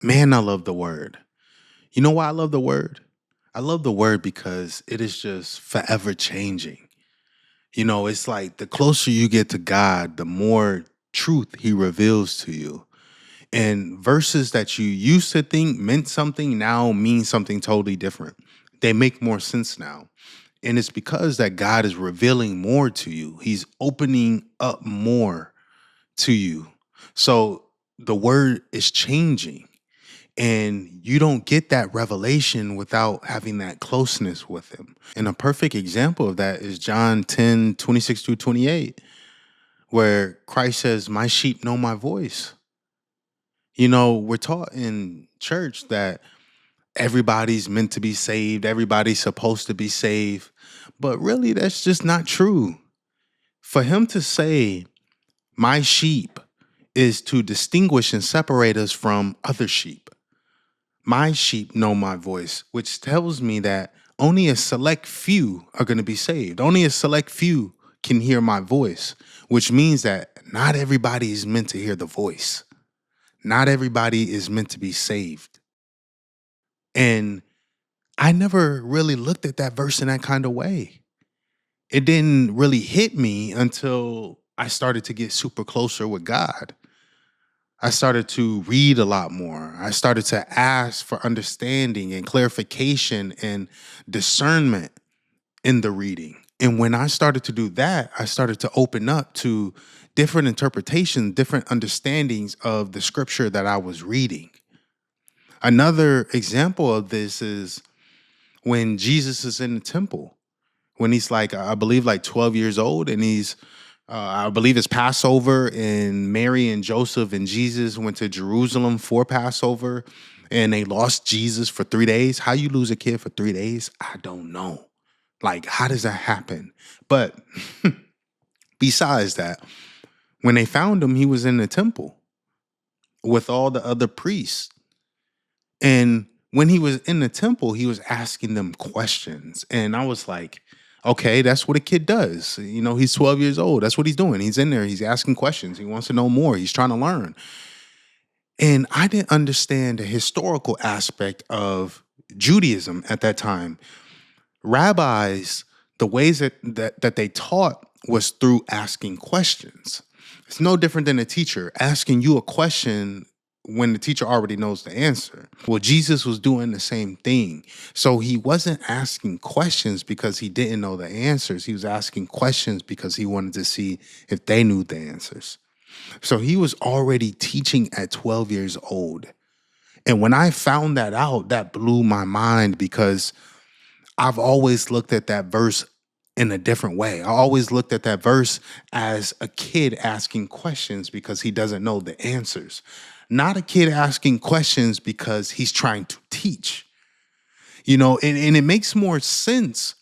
Man, I love the word. You know why I love the word? I love the word because it is just forever changing. It's like the closer you get to God, the more truth he reveals to you. And verses that you used to think meant something now mean something totally different. They make more sense now. And it's because that God is revealing more to you. He's opening up more to you. So the word is changing. And you don't get that revelation without having that closeness with him. And a perfect example of that is John 10:26 through 28, where Christ says, "My sheep know my voice." We're taught in church that everybody's meant to be saved, everybody's supposed to be saved. But really, that's just not true. For him to say, "My sheep," is to distinguish and separate us from other sheep. My sheep know my voice, which tells me that only a select few are going to be saved. Only a select few can hear my voice, which means that not everybody is meant to hear the voice. Not everybody is meant to be saved. And I never really looked at that verse in that kind of way. It didn't really hit me until I started to get super closer with God. I started to read a lot more. I started to ask for understanding and clarification and discernment in the reading. And when I started to do that, I started to open up to different interpretations, different understandings of the scripture that I was reading. Another example of this is when Jesus is in the temple, when he's like, I believe, like 12 years old, and I believe it's Passover, and Mary and Joseph and Jesus went to Jerusalem for Passover, and they lost Jesus for 3 days. How you lose a kid for 3 days? I don't know. Like, how does that happen? But besides that, when they found him, he was in the temple with all the other priests. And when he was in the temple, he was asking them questions. And I was like, okay, that's what a kid does. He's 12 years old. That's what he's doing. He's in there. He's asking questions. He wants to know more. He's trying to learn. And I didn't understand the historical aspect of Judaism at that time. Rabbis, the ways that they taught was through asking questions. It's no different than a teacher asking you a question when the teacher already knows the answer. Well, Jesus was doing the same thing. So he wasn't asking questions because he didn't know the answers. He was asking questions because he wanted to see if they knew the answers. So he was already teaching at 12 years old. And when I found that out, that blew my mind because I've always looked at that verse in a different way. I always looked at that verse as a kid asking questions because he doesn't know the answers, not a kid asking questions because he's trying to teach. And it makes more sense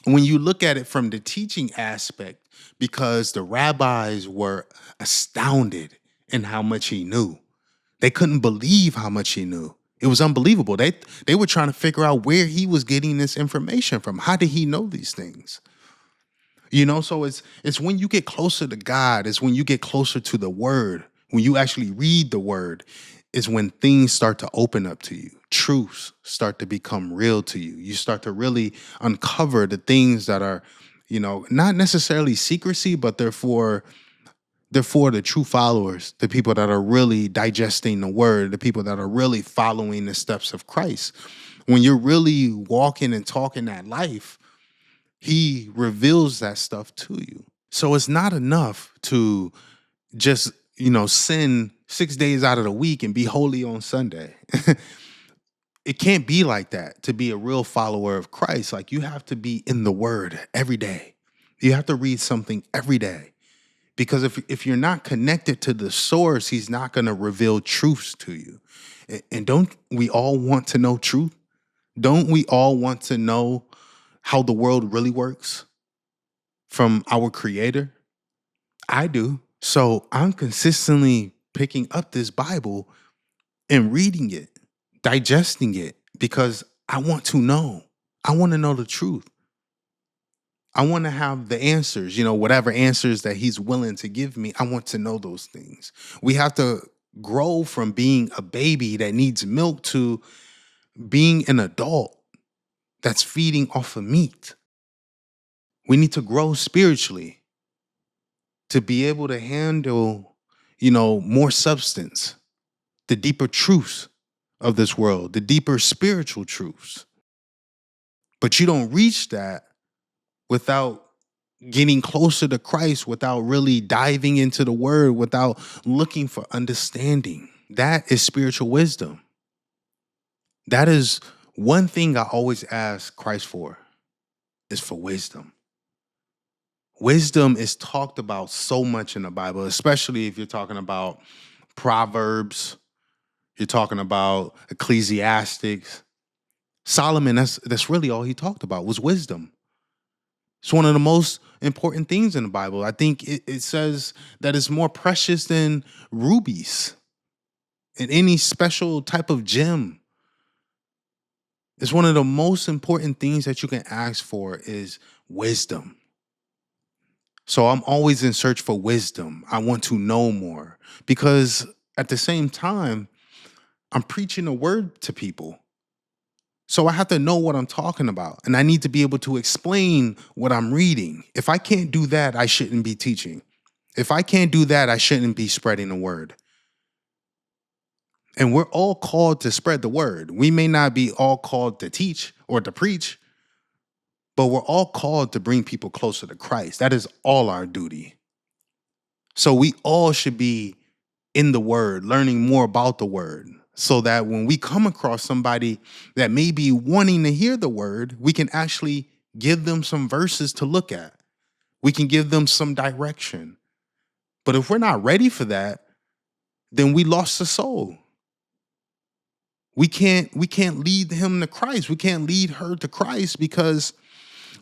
when you look at it from the teaching aspect because the rabbis were astounded in how much he knew. They couldn't believe how much he knew. It was unbelievable. They were trying to figure out where he was getting this information from. How did he know these things? So it's when you get closer to God, it's when you get closer to the word, when you actually read the word, is when things start to open up to you. Truths start to become real to you. You start to really uncover the things that are, not necessarily secrecy, but they're for the true followers, the people that are really digesting the word, the people that are really following the steps of Christ. When you're really walking and talking that life, he reveals that stuff to you. So it's not enough to just, sin 6 days out of the week and be holy on Sunday. It can't be like that to be a real follower of Christ. Like, you have to be in the word every day. You have to read something every day. Because if you're not connected to the source, he's not going to reveal truths to you. And don't we all want to know truth? Don't we all want to know how the world really works from our creator? I do. So I'm consistently picking up this Bible and reading it, digesting it, because I want to know. I want to know the truth. I want to have the answers, whatever answers that he's willing to give me. I want to know those things. We have to grow from being a baby that needs milk to being an adult that's feeding off of meat. We need to grow spiritually to be able to handle, more substance, the deeper truths of this world, the deeper spiritual truths. But you don't reach that without getting closer to Christ, without really diving into the word, without looking for understanding. That is spiritual wisdom. That is one thing I always ask Christ for, is for wisdom. Wisdom is talked about so much in the Bible, especially if you're talking about Proverbs, you're talking about Ecclesiastics. Solomon, that's really all he talked about was wisdom. It's one of the most important things in the Bible. I think it says that it's more precious than rubies and any special type of gem. It's one of the most important things that you can ask for is wisdom. So I'm always in search for wisdom. I want to know more because at the same time, I'm preaching a word to people. So I have to know what I'm talking about, and I need to be able to explain what I'm reading. If I can't do that, I shouldn't be teaching. If I can't do that, I shouldn't be spreading the word. And we're all called to spread the word. We may not be all called to teach or to preach, but we're all called to bring people closer to Christ. That is all our duty. So we all should be in the word, learning more about the word, so that when we come across somebody that may be wanting to hear the word, we can actually give them some verses to look at. We can give them some direction. But if we're not ready for that, then we lost the soul. We can't lead him to Christ. We can't lead her to Christ because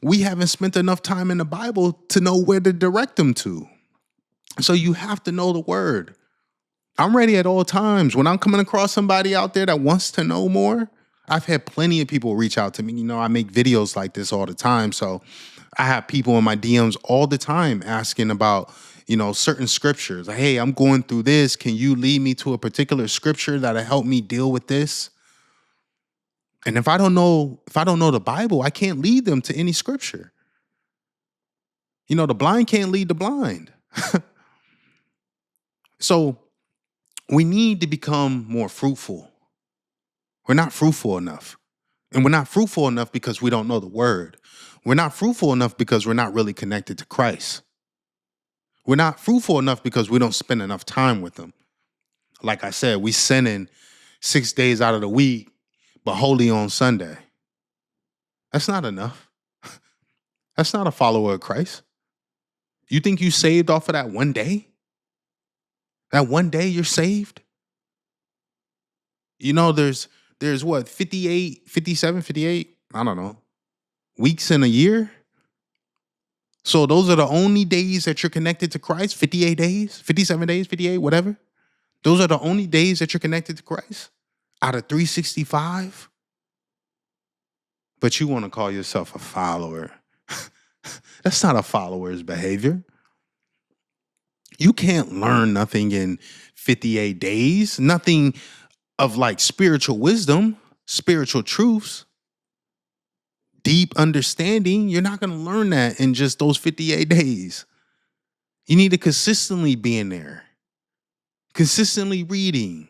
we haven't spent enough time in the Bible to know where to direct them to. So you have to know the word. I'm ready at all times. When I'm coming across somebody out there that wants to know more, I've had plenty of people reach out to me. I make videos like this all the time. So I have people in my DMs all the time asking about, certain scriptures. Like, hey, I'm going through this. Can you lead me to a particular scripture that'll help me deal with this? And if I don't know the Bible, I can't lead them to any scripture. The blind can't lead the blind. So we need to become more fruitful. We're not fruitful enough. And we're not fruitful enough because we don't know the word. We're not fruitful enough because we're not really connected to Christ. We're not fruitful enough because we don't spend enough time with him. Like I said, we sinning 6 days out of the week, but holy on Sunday. That's not enough. That's not a follower of Christ. You think you saved off of that one day? That one day you're saved? There's what, 58, 57, 58? I don't know. Weeks in a year? So those are the only days that you're connected to Christ? 58 days, 57 days, 58, whatever. Those are the only days that you're connected to Christ out of 365. But you want to call yourself a follower. That's not a follower's behavior. You can't learn nothing in 58 days, nothing of like spiritual wisdom, spiritual truths, deep understanding. You're not going to learn that in just those 58 days. You need to consistently be in there, consistently reading,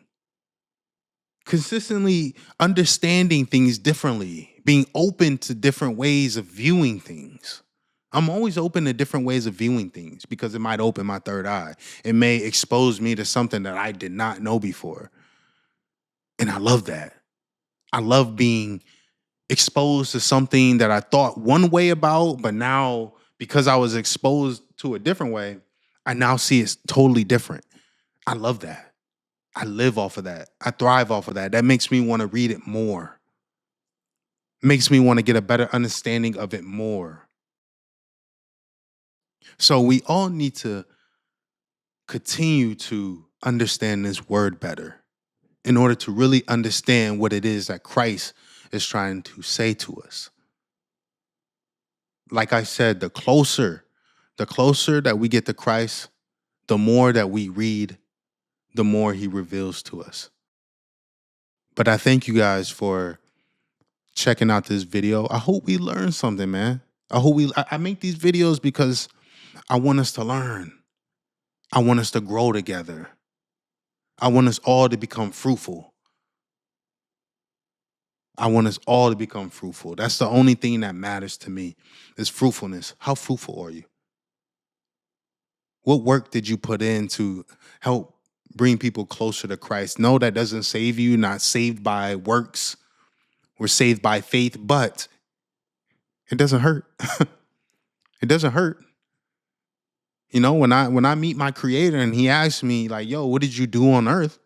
consistently understanding things differently, being open to different ways of viewing things. I'm always open to different ways of viewing things because it might open my third eye. It may expose me to something that I did not know before. And I love that. I love being exposed to something that I thought one way about, but now because I was exposed to a different way, I now see it's totally different. I love that. I live off of that. I thrive off of that. That makes me want to read it more. Makes me want to get a better understanding of it more. So we all need to continue to understand this word better in order to really understand what it is that Christ is trying to say to us. Like I said, the closer that we get to Christ, the more that we read, the more he reveals to us. But I thank you guys for checking out this video. I hope we learned something, man. I make these videos because I want us to learn. I want us to grow together. I want us all to become fruitful. I want us all to become fruitful. That's the only thing that matters to me is fruitfulness. How fruitful are you? What work did you put in to help bring people closer to Christ? No, that doesn't save you. Not saved by works. We're saved by faith, but it doesn't hurt. It doesn't hurt. You know, when I meet my creator and he asks me like, yo, what did you do on earth?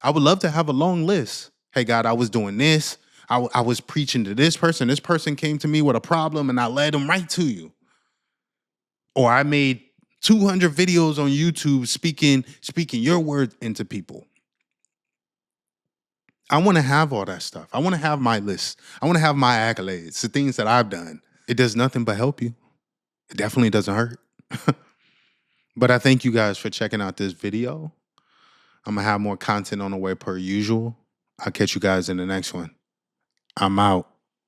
I would love to have a long list. Hey, God, I was doing this. I was preaching to this person. This person came to me with a problem and I led them right to you. Or I made 200 videos on YouTube speaking your word into people. I want to have all that stuff. I want to have my list. I want to have my accolades, the things that I've done. It does nothing but help you. It definitely doesn't hurt. But I thank you guys for checking out this video. I'm going to have more content on the way per usual. I'll catch you guys in the next one. I'm out.